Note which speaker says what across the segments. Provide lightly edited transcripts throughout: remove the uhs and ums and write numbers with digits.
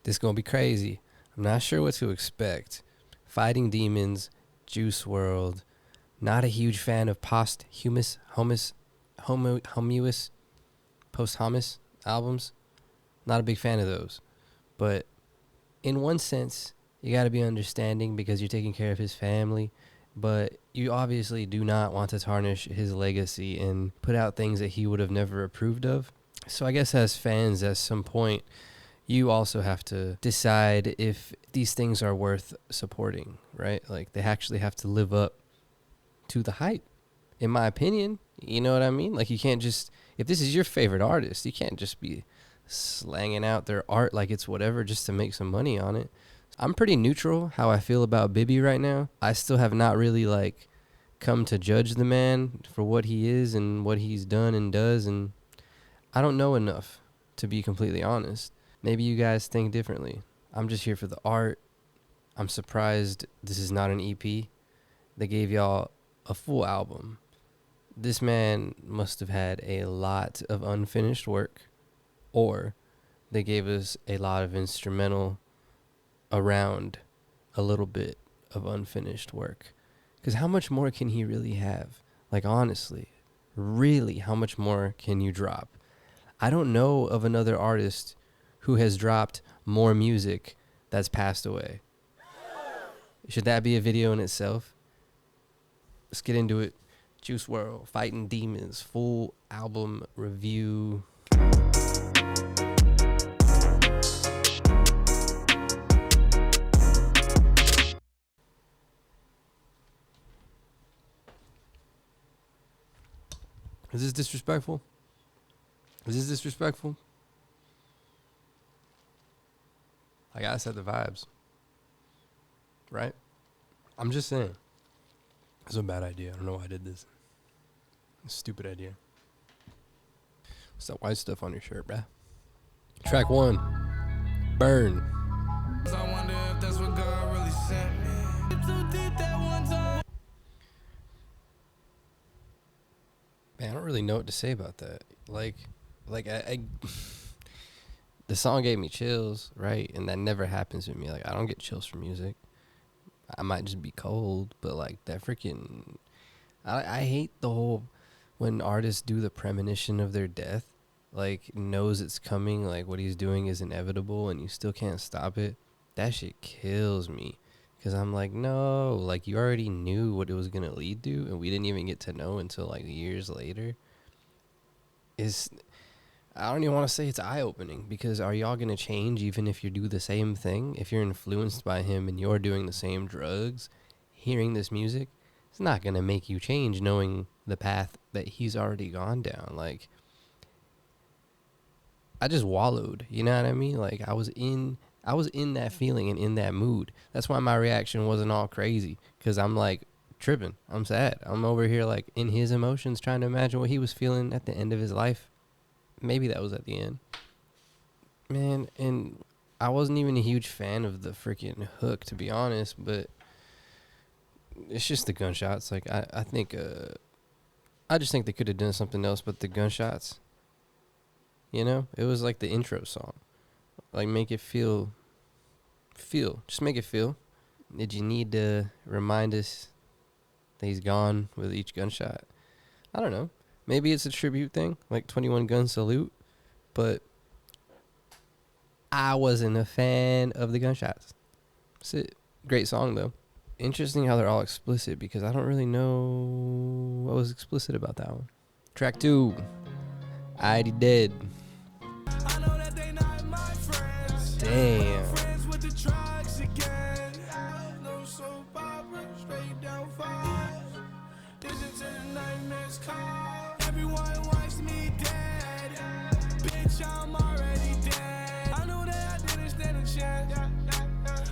Speaker 1: This gonna be crazy. I'm not sure what to expect. Fighting Demons, Juice World. Not a huge fan of posthumous albums. Not a big fan of those. But in one sense, you got to be understanding because you're taking care of his family. But you obviously do not want to tarnish his legacy and put out things that he would have never approved of. So I guess as fans, at some point, you also have to decide if these things are worth supporting, right? Like, they actually have to live up to the hype, in my opinion. You know what I mean? Like, you can't just, if this is your favorite artist, you can't just be slanging out their art like it's whatever just to make some money on it. I'm pretty neutral how I feel about Bibby right now. I still have not really, like, come to judge the man for what he is and what he's done and does, and I don't know enough, to be completely honest. Maybe you guys think differently. I'm just here for the art. I'm surprised this is not an EP. They gave y'all a full album. This man must have had a lot of unfinished work, or they gave us a lot of instrumental around a little bit of unfinished work. Because how much more can he really have? Like, honestly, really, how much more can you drop? I don't know of another artist who has dropped more music that's passed away. Should that be a video in itself? Let's get into it. Juice Wrld, Fighting Demons, full album review. Is this disrespectful? Is this disrespectful? I gotta set the vibes. Right? I'm just saying. It's a bad idea. I don't know why I did this. It's a stupid idea. What's that white stuff on your shirt, bruh? Track 1. Burn.
Speaker 2: I wonder if that's what God really sent me. Too deep that one time.
Speaker 1: Man, I don't really know what to say about that. Like I the song gave me chills, right? And that never happens with me. Like, I don't get chills from music. I might just be cold, but like that freaking, I hate the whole, when artists do the premonition of their death, like, knows it's coming, like what he's doing is inevitable and you still can't stop it. That shit kills me. Because I'm like, no, like, you already knew what it was going to lead to, and we didn't even get to know until, like, years later. I don't even want to say it's eye-opening, because are y'all going to change even if you do the same thing? If you're influenced by him and you're doing the same drugs, hearing this music, it's not going to make you change knowing the path that he's already gone down. Like, I just wallowed, you know what I mean? Like, I was in that feeling and in that mood. That's why my reaction wasn't all crazy, because I'm like tripping. I'm sad. I'm over here like in his emotions, trying to imagine what he was feeling at the end of his life. Maybe that was at the end. Man, and I wasn't even a huge fan of the freaking hook, to be honest, but it's just the gunshots. Like, I think, I just think they could have done something else but the gunshots. You know? It was like the intro song. Like, make it feel. Just make it feel. Did you need to remind us that he's gone with each gunshot? I don't know. Maybe it's a tribute thing, like 21 Gun Salute. But I wasn't a fan of the gunshots. That's it. Great song, though. Interesting how they're all explicit, because I don't really know what was explicit about that one. Track 2. I Already Dead.
Speaker 2: I know that they not my friends.
Speaker 1: Damn.
Speaker 2: Friends with the drugs again. No soap opera, straight down five. Listen to the nightmares call. Everyone wants me dead. Bitch, I'm already dead. I know that I didn't stand a chance.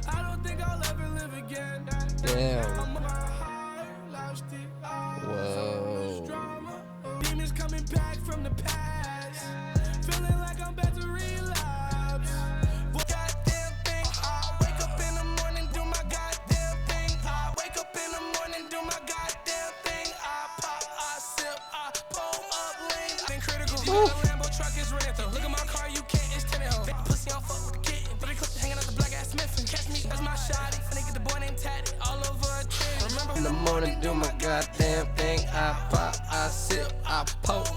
Speaker 2: I don't think I'll ever live again.
Speaker 1: Damn.
Speaker 2: I'm on my heart, lost it all.
Speaker 1: Whoa.
Speaker 2: So much drama. Demons coming back from the past. Feeling like I'm about to read. shawty. Finna get the boy named Taddy all over a tree. Remember
Speaker 1: In the morning, do my goddamn thing. I pop, I sip, I poke.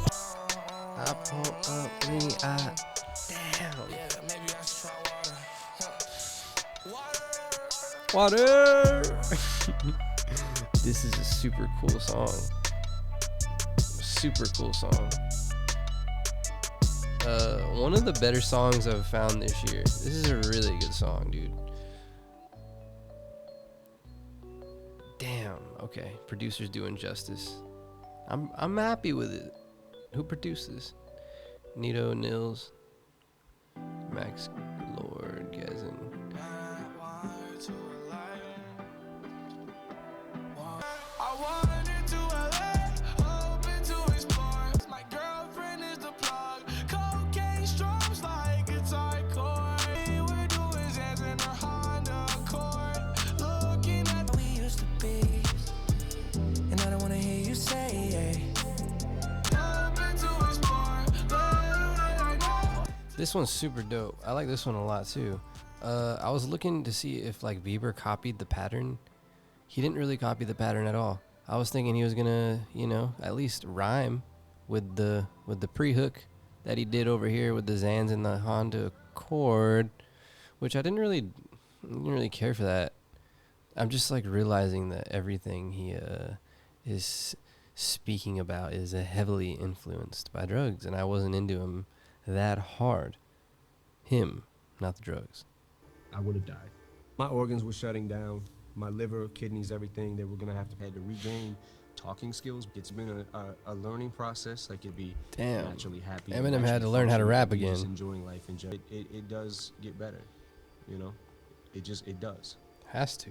Speaker 1: I pull up, me, I. Damn.
Speaker 2: yeah, maybe I should try water.
Speaker 1: Water. This is a super cool song. Super cool song. One of the better songs I've found this year. This is a really good song, dude. Damn. Okay, producer's doing justice. I'm happy with it. Who produced this? Nito, Nils, Max, Lord, Gazin.
Speaker 2: I wanted to LA, hoping to explore. My girlfriend is the plug. Cocaine strums like guitar chord. We're doing jazz in her Honda Accord. Looking at we used to be, and I don't wanna hear you say it. Hoping to explore. Little did I know.
Speaker 1: This one's super dope. I like this one a lot too. I was looking to see if like Bieber copied the pattern. He didn't really copy the pattern at all. I was thinking he was gonna, at least rhyme with the pre-hook that he did over here with the Zans and the Honda Accord, which I didn't really care for that. I'm just like realizing that everything he is speaking about is heavily influenced by drugs, and I wasn't into him that hard. Him, not the drugs.
Speaker 3: I would have died. My organs were shutting down. My liver, kidneys, everything. They were gonna have to regain talking skills. It's been a learning process. Like it'd be
Speaker 1: Damn.
Speaker 3: naturally happy.
Speaker 1: Eminem
Speaker 3: naturally
Speaker 1: had to learn how to rap
Speaker 3: functioning,
Speaker 1: again.
Speaker 3: just enjoying life in general. It does get better, It does.
Speaker 1: Has to.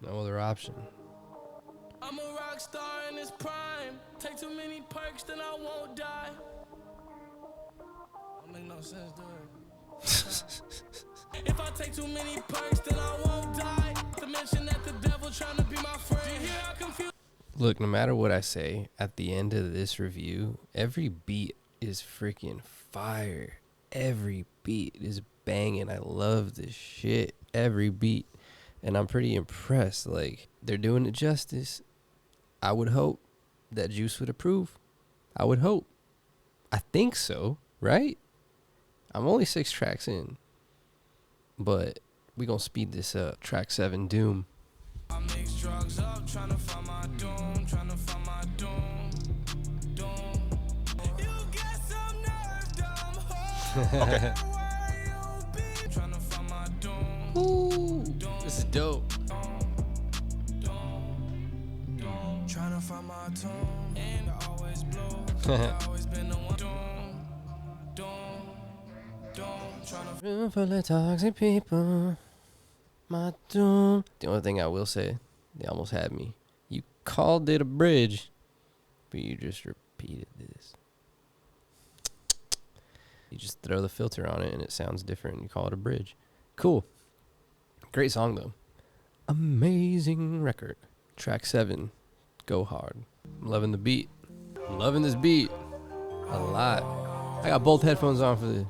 Speaker 1: No other option.
Speaker 2: I'm a rock star in this prime. Take too many perks, then I won't die. Don't make no sense, do it. If I take too many perks, then I won't die. To mention that the devil trying to be my friend. Do you hear how confused?
Speaker 1: Look, no matter what I say, at the end of this review, every beat is freaking fire. Every beat is banging. I love this shit. Every beat. And I'm pretty impressed. Like, they're doing it justice. I would hope that Juice would approve. I would hope. I think so, right? I'm only 6 tracks in. But we gonna speed this up. Track 7, Doom.
Speaker 2: I mix drugs up, trying to find my doom, trying to find my doom, doom. You get some nerve, dumb hoe.
Speaker 3: Okay.
Speaker 2: Where you been? Trying to find my doom,
Speaker 1: Ooh, this is dope.
Speaker 2: trying to find my tune, and I always blow. I always been the one. Trying to
Speaker 1: Room full of toxic people. My doom. The only thing I will say, they almost had me. You called it a bridge, but you just repeated this. You just throw the filter on it and it sounds different. You call it a bridge. Cool. Great song though. Amazing record. Track 7, Go Hard. I'm loving the beat. I'm loving this beat a lot. I got both headphones on for this.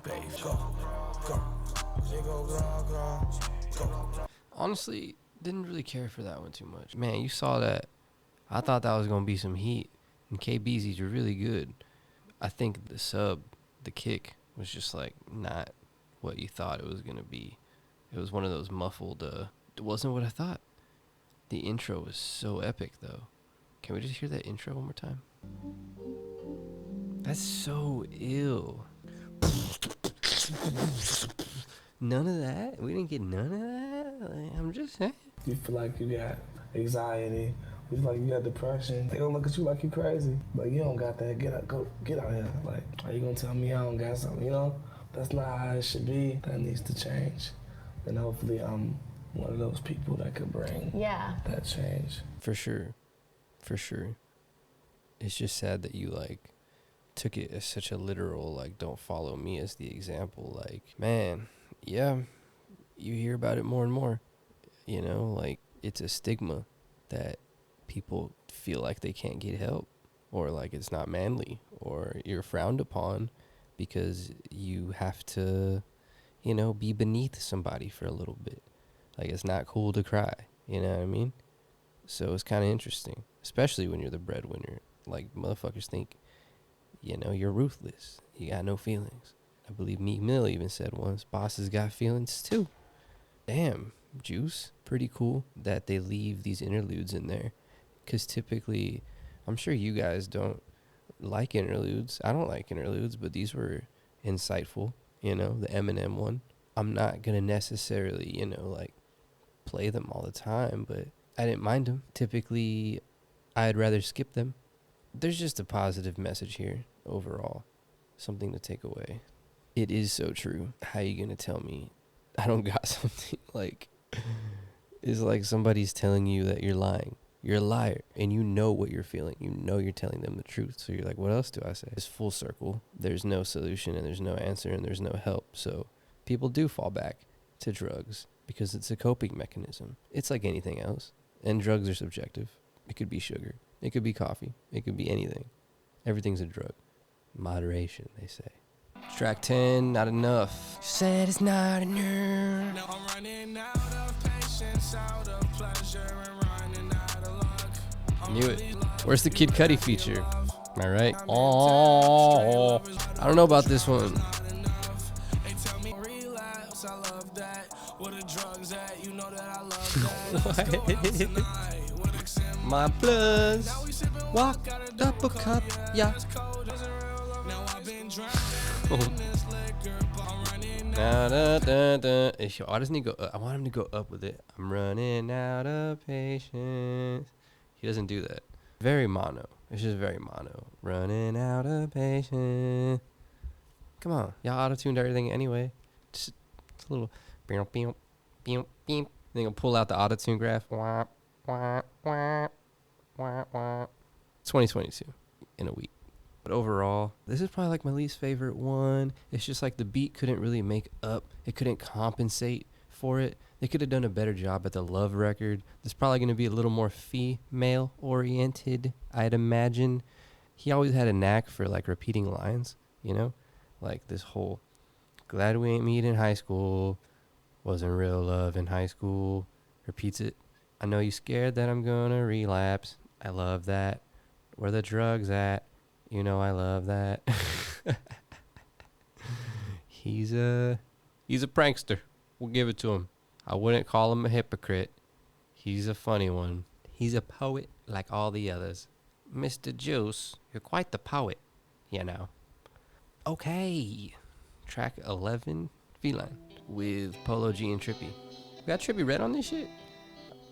Speaker 1: Honestly, didn't really care for that one too much. Man, you saw that. I thought that was going to be some heat. And KBZ's are really good. I think the sub, the kick, was just like not what you thought it was going to be. It was one of those muffled, it wasn't what I thought. The intro was so epic though. Can we just hear that intro one more time? That's so ill. None of that? We didn't get none of that? Like, I'm just saying.
Speaker 4: You feel like you got anxiety. You feel like you got depression. They gonna look at you like you crazy. But you don't got that. Get out here. Like, are you gonna tell me I don't got something? That's not how it should be. That needs to change. And hopefully I'm one of those people that could bring that change.
Speaker 1: For sure. For sure. It's just sad that you, took it as such a literal, don't follow me as the example. Man, yeah, you hear about it more and more. It's a stigma that people feel like they can't get help, or it's not manly, or you're frowned upon because you have to, be beneath somebody for a little bit. Like, it's not cool to cry. You know what I mean? So it's kind of interesting, especially when you're the breadwinner. Like, motherfuckers think, you're ruthless. You got no feelings. I believe Meek Mill even said once, bosses got feelings too. Damn, Juice. Pretty cool that they leave these interludes in there. Because typically, I'm sure you guys don't like interludes. I don't like interludes, but these were insightful. The Eminem one. I'm not going to necessarily, play them all the time, but I didn't mind them. Typically, I'd rather skip them. There's just a positive message here overall. Something to take away. It is so true. How you going to tell me I don't got something? Like, it's like somebody's telling you that you're lying. You're a liar, and you know what you're feeling. You know you're telling them the truth. So you're like, what else do I say? It's full circle. There's no solution, and there's no answer, and there's no help. So people do fall back to drugs because it's a coping mechanism. It's like anything else. And drugs are subjective. It could be sugar. It could be coffee. It could be anything. Everything's a drug. Moderation, they say. Track 10, Not Enough. Said it's not enough.
Speaker 2: Now I'm running out of patience, out of pleasure, and running out of luck.
Speaker 1: Knew it. Where's the Kid Cudi feature? Am I right? Oh, I don't know about this one.
Speaker 2: They tell me relapse, I love that. Where the drugs at? You know that I love that.
Speaker 1: My plus walk up a cup, yeah.
Speaker 2: Now I've been drowning in this liquor, but I'm running out.
Speaker 1: I just need to go. I want him to go up with it. I'm running out of patience. He doesn't do that. Very mono. It's just very mono. Running out of patience. Come on, y'all auto-tuned everything anyway. Just a little. Then you'll pull out the auto-tune graph. 2022 in a week. But overall, this is probably like my least favorite one. It's just like the beat couldn't really make up. It couldn't compensate for it. They could have done a better job at the Love record. There's probably going to be a little more female-oriented, I'd imagine. He always had a knack for like repeating lines, Like this whole, glad we ain't meet in high school. Wasn't real love in high school. Repeats it. I know you scared that I'm going to relapse. I love that. Where the drugs at? I love that. He's a prankster. We'll give it to him. I wouldn't call him a hypocrite. He's a funny one. He's a poet like all the others. Mr. Juice, you're quite the poet, Okay. Track 11, Feline, with Polo G and Trippie. We got Trippie Red on this shit?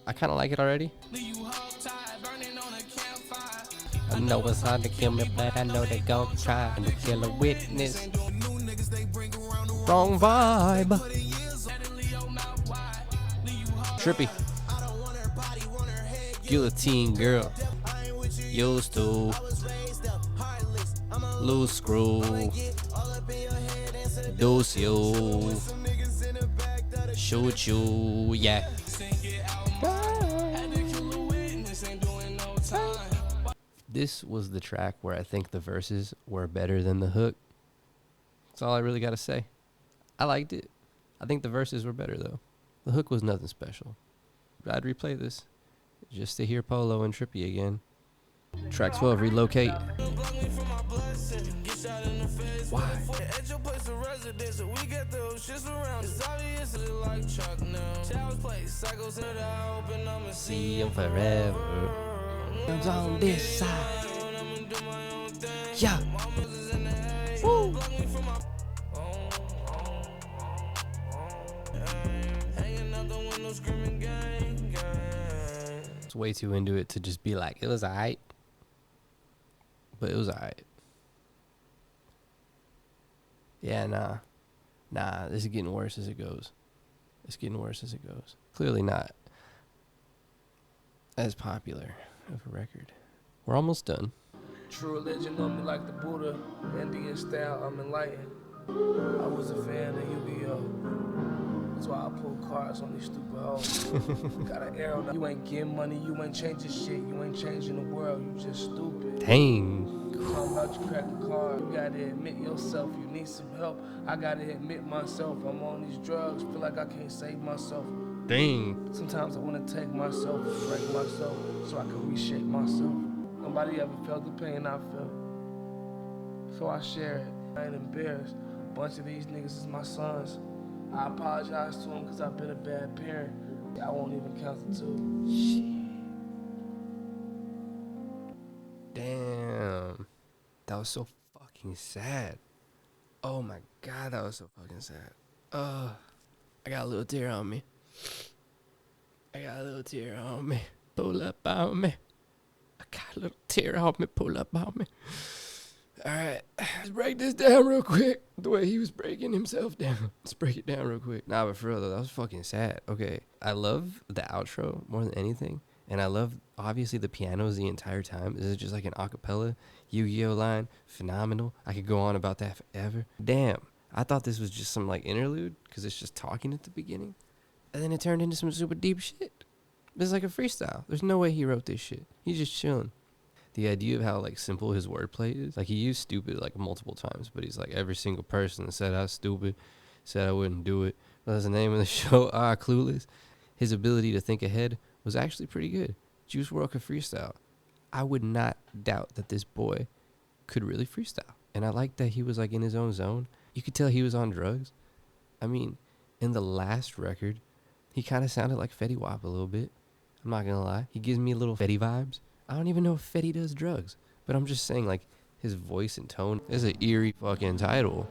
Speaker 1: I kind of like it already. I know it's hard to kill me, but I know they gon' try to kill a witness. Wrong vibe. Trippie. Guillotine girl. Used to loose screw. Dose you. Shoot you. Yeah. This was the track where I think the verses were better than the hook. That's all I really got to say. I liked it. I think the verses were better, though. The hook was nothing special. I'd replay this just to hear Polo and Trippie again. Track 12, Relocate. Why? See him forever. Comes on this side. Yeah. Woo. It's way too into it to just be like, it was alright. But it was alright. Yeah, nah, this is getting worse as it goes. Clearly not as popular of a record. We're almost done.
Speaker 4: True religion on me like the Buddha, Indian style, I'm enlightened. I was a fan of Yu-Gi-Oh! That's why I pull cards on these stupid hoes. Got an arrow. You ain't getting money, you ain't changing shit, you ain't changing the world, you just stupid.
Speaker 1: Dang,
Speaker 4: Talking about you cracking car, you gotta admit yourself, you need some help. I gotta admit myself, I'm on these drugs, feel like I can't save myself.
Speaker 1: Dang.
Speaker 4: Sometimes I wanna take myself, break myself, so I can reshape myself. Nobody ever felt the pain I felt, so I share it. I ain't embarrassed. A bunch of these niggas is my sons. I apologize to them because I've been a bad parent. I won't even count the two.
Speaker 1: Damn. That was so fucking sad. Oh my god, that was so fucking sad. I got a little tear on me. Pull up on me. I got a little tear on me. Pull up on me. Alright, let's break this down real quick. The way he was breaking himself down. Let's break it down real quick. Nah, but for real though, that was fucking sad. Okay, I love the outro more than anything. And I love, obviously, the pianos the entire time. This is just like an acapella Yu-Gi-Oh line. Phenomenal. I could go on about that forever. Damn, I thought this was just some like interlude because it's just talking at the beginning. And then it turned into some super deep shit. It's like a freestyle. There's no way he wrote this shit. He's just chilling. The idea of how like simple his wordplay is. Like he used stupid like multiple times, but he's like every single person that said I was stupid, said I wouldn't do it. That's the name of the show, Clueless. His ability to think ahead was actually pretty good. Juice Wrld could freestyle. I would not doubt that this boy could really freestyle. And I like that he was like in his own zone. You could tell he was on drugs. I mean, in the last record, he kind of sounded like Fetty Wap a little bit. I'm not going to lie. He gives me a little Fetty vibes. I don't even know if Fetty does drugs. But I'm just saying, like, his voice and tone is an eerie fucking title.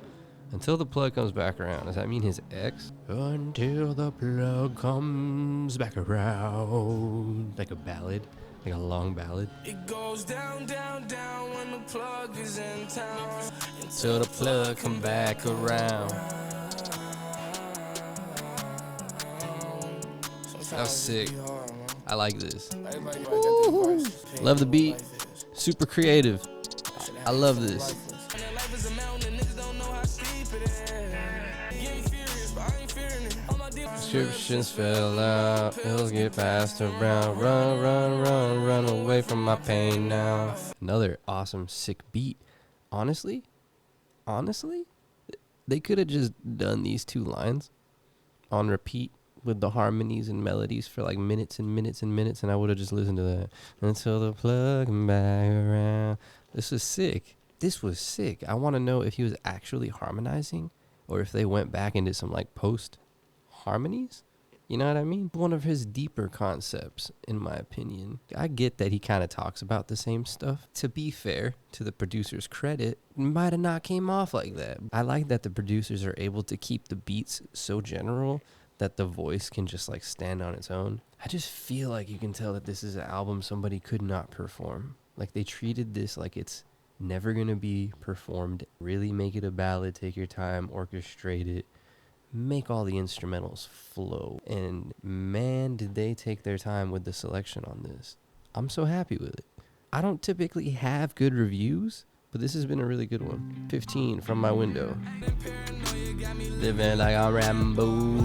Speaker 1: Until the plug comes back around. Does that mean his ex? Until the plug comes back around. Like a ballad. Like a long ballad.
Speaker 2: It goes down, down, down when the plug is in town.
Speaker 1: Until the plug come back around. That's sick. I like this. Woo-hoo. Love the beat. Super creative. I love this. Prescriptions fell out. Pills get passed around. Run, run, run, run away from my pain now. Another awesome, sick beat. Honestly, they could have just done these two lines on repeat with the harmonies and melodies for like minutes and minutes and minutes, and I would have just listened to that. Until the plug back around. This was sick. I want to know if he was actually harmonizing or if they went back and did some like post harmonies. You know what I mean? One of his deeper concepts, in my opinion. I get that he kind of talks about the same stuff. To be fair, to the producer's credit, might have not came off like that. I like that the producers are able to keep the beats so general that the voice can just like stand on its own. I just feel like you can tell that this is an album somebody could not perform. Like they treated this like it's never gonna be performed. Really make it a ballad, take your time, orchestrate it, make all the instrumentals flow. And man, did they take their time with the selection on this. I'm so happy with it. I don't typically have good reviews, but this has been a really good one. 15 from my window. Living like a Rambo.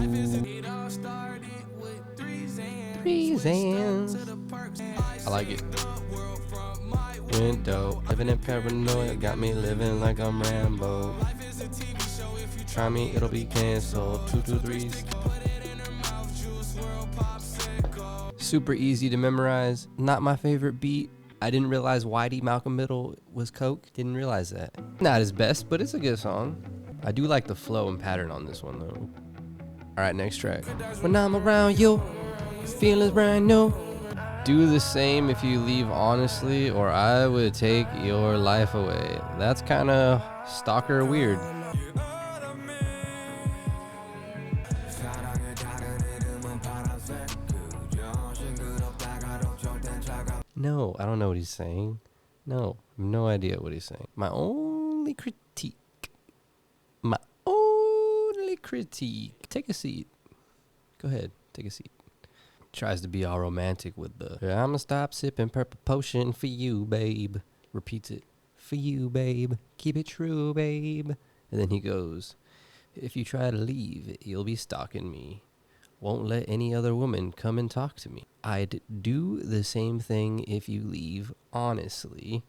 Speaker 1: 3 Zans. I like it. Window. Living in paranoia. Got me living like I'm Rambo. Try me, it'll be canceled. 2 2 3s. Super easy to memorize. Not my favorite beat. I didn't realize Whitey Malcolm Middle was coke. Didn't realize that. Not his best, but it's a good song. I do like the flow and pattern on this one though. Alright, next track. When I'm around you, feelings brand new. Do the same if you leave honestly, or I would take your life away. That's kind of stalker weird. No, I don't know what he's saying. No, no idea what he's saying. My only critique. Take a seat. Go ahead, take a seat. Tries to be all romantic with the I'ma stop sipping purple potion for you, babe. Repeats it. For you, babe. Keep it true, babe. And then he goes, if you try to leave, you'll be stalking me. Won't let any other woman come and talk to me. I'd do the same thing if you leave, honestly.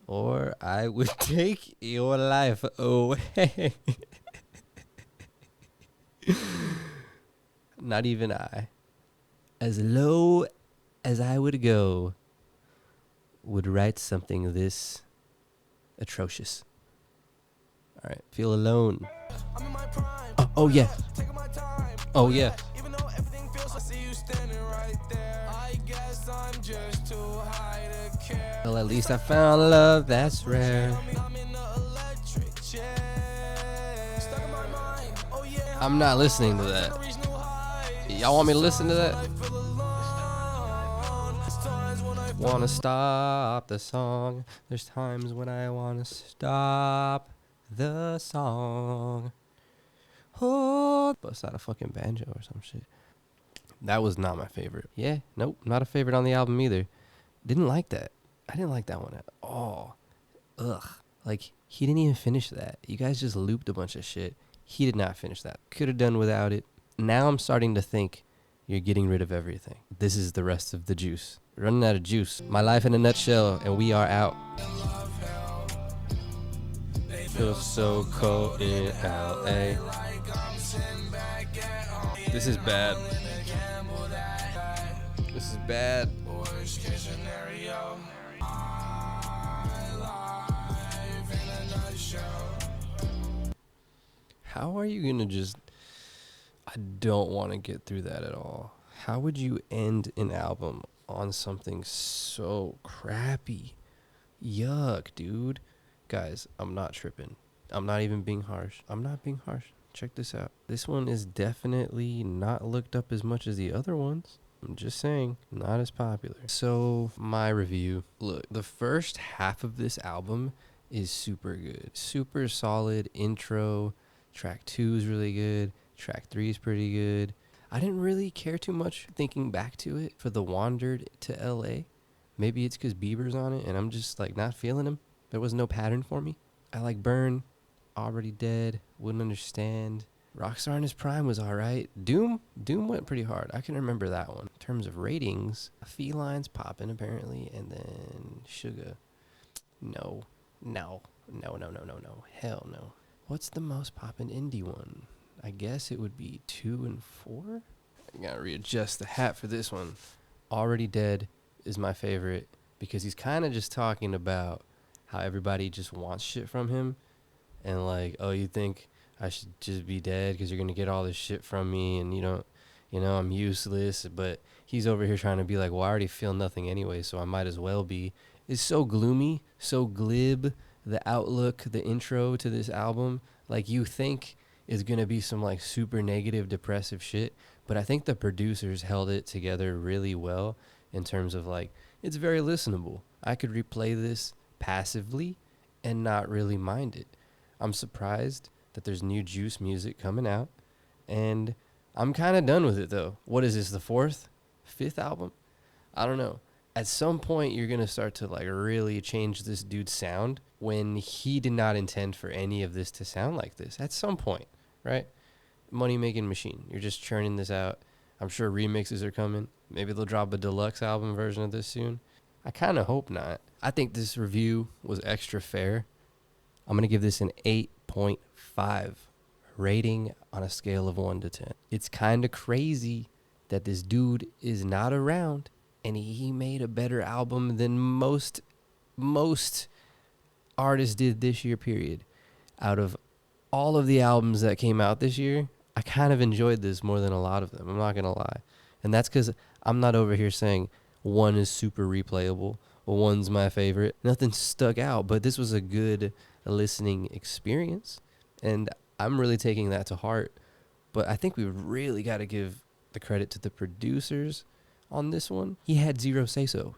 Speaker 1: or I would take your life away. Not even I, as low as I would go, would write something this atrocious. All right, feel alone. Oh yeah. Oh yeah. Well, at least I found love that's rare. I'm not listening to that. Y'all want me to listen to that? Wanna stop the song. There's times when I wanna stop the song. Oh, bust out a fucking banjo or some shit. That was not my favorite. Yeah, nope, not a favorite on the album either. Didn't like that. I didn't like that one at all. Ugh. Like, he didn't even finish that. You guys just looped a bunch of shit. He did not finish that. Could have done without it. Now I'm starting to think you're getting rid of everything. This is the rest of the juice. Running out of juice. My life in a nutshell, and we are out. Feels so cold in LA. This is bad. This is bad. How are you gonna just... I don't want to get through that at all. How would you end an album on something so crappy? Yuck, dude. Guys, I'm not tripping. I'm not even being harsh. I'm not being harsh. Check this out. This one is definitely not looked up as much as the other ones. I'm just saying, not as popular. So, my review. Look, the first half of this album is super good. Super solid intro. Track 2 is really good. Track 3 is pretty good. I didn't really care too much thinking back to it for the Wandered to LA. Maybe it's because Bieber's on it and I'm just like not feeling him. There was no pattern for me. I like Burn, Already Dead, Wouldn't Understand. Rockstar in His Prime was alright. Doom went pretty hard. I can remember that one. In terms of ratings, Feline's popping apparently, and then Suga. No. Hell no. What's the most poppin' indie one? I guess it would be 2 and 4? I gotta readjust the hat for this one. Already Dead is my favorite because he's kind of just talking about how everybody just wants shit from him. And like, oh, you think I should just be dead because you're going to get all this shit from me and I'm useless. But he's over here trying to be like, well, I already feel nothing anyway, so I might as well be. It's so gloomy, so glib. The outlook, the intro to this album, like you think is going to be some like super negative, depressive shit. But I think the producers held it together really well in terms of like, it's very listenable. I could replay this passively and not really mind it. I'm surprised that there's new Juice music coming out, and I'm kind of done with it though. What is this, the 4th, 5th album? I don't know. At some point, you're going to start to like really change this dude's sound when he did not intend for any of this to sound like this. At some point, right? Money-making machine. You're just churning this out. I'm sure remixes are coming. Maybe they'll drop a deluxe album version of this soon. I kind of hope not. I think this review was extra fair. I'm going to give this an 8.5 rating on a scale of 1 to 10. It's kind of crazy that this dude is not around and he made a better album than most artists did this year, period. Out of all of the albums that came out this year, I kind of enjoyed this more than a lot of them. I'm not going to lie. And that's because I'm not over here saying one is super replayable or one's my favorite. Nothing stuck out, but this was a good listening experience. And I'm really taking that to heart. But I think we really got to give the credit to the producers on this one. He had zero say-so,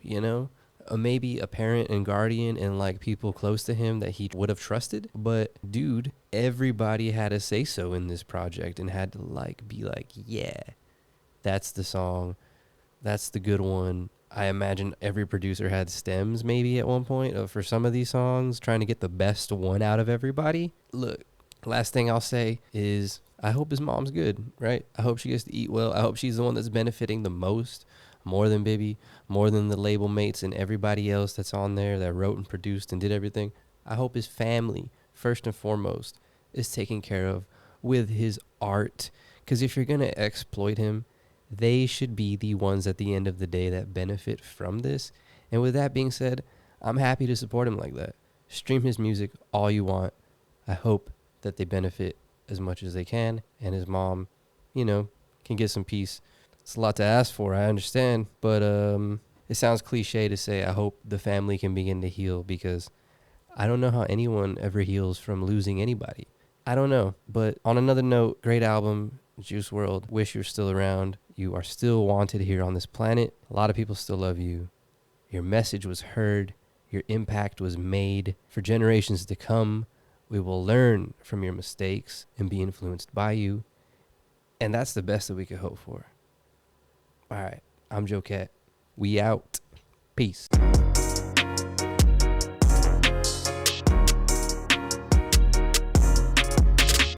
Speaker 1: maybe a parent and guardian and like people close to him that he would have trusted. But dude, everybody had a say-so in this project and had to like be like, yeah, that's the song. That's the good one. I imagine every producer had stems maybe at one point for some of these songs, trying to get the best one out of everybody. Look, last thing I'll say is I hope his mom's good, right? I hope she gets to eat well. I hope she's the one that's benefiting the most more than Bibby, more than the label mates and everybody else that's on there that wrote and produced and did everything. I hope his family, first and foremost, is taken care of with his art. Because if you're going to exploit him, they should be the ones at the end of the day that benefit from this. And with that being said, I'm happy to support him like that. Stream his music all you want. I hope that they benefit as much as they can, and his mom, can get some peace. It's a lot to ask for, I understand, but it sounds cliche to say I hope the family can begin to heal, because I don't know how anyone ever heals from losing anybody. I don't know. But on another note, great album, Juice Wrld. Wish you're still around. You are still wanted here on this planet. A lot of people still love you. Your message was heard. Your impact was made. For generations to come, we will learn from your mistakes and be influenced by you. And that's the best that we could hope for. All right. I'm Joe Cat. We out. Peace.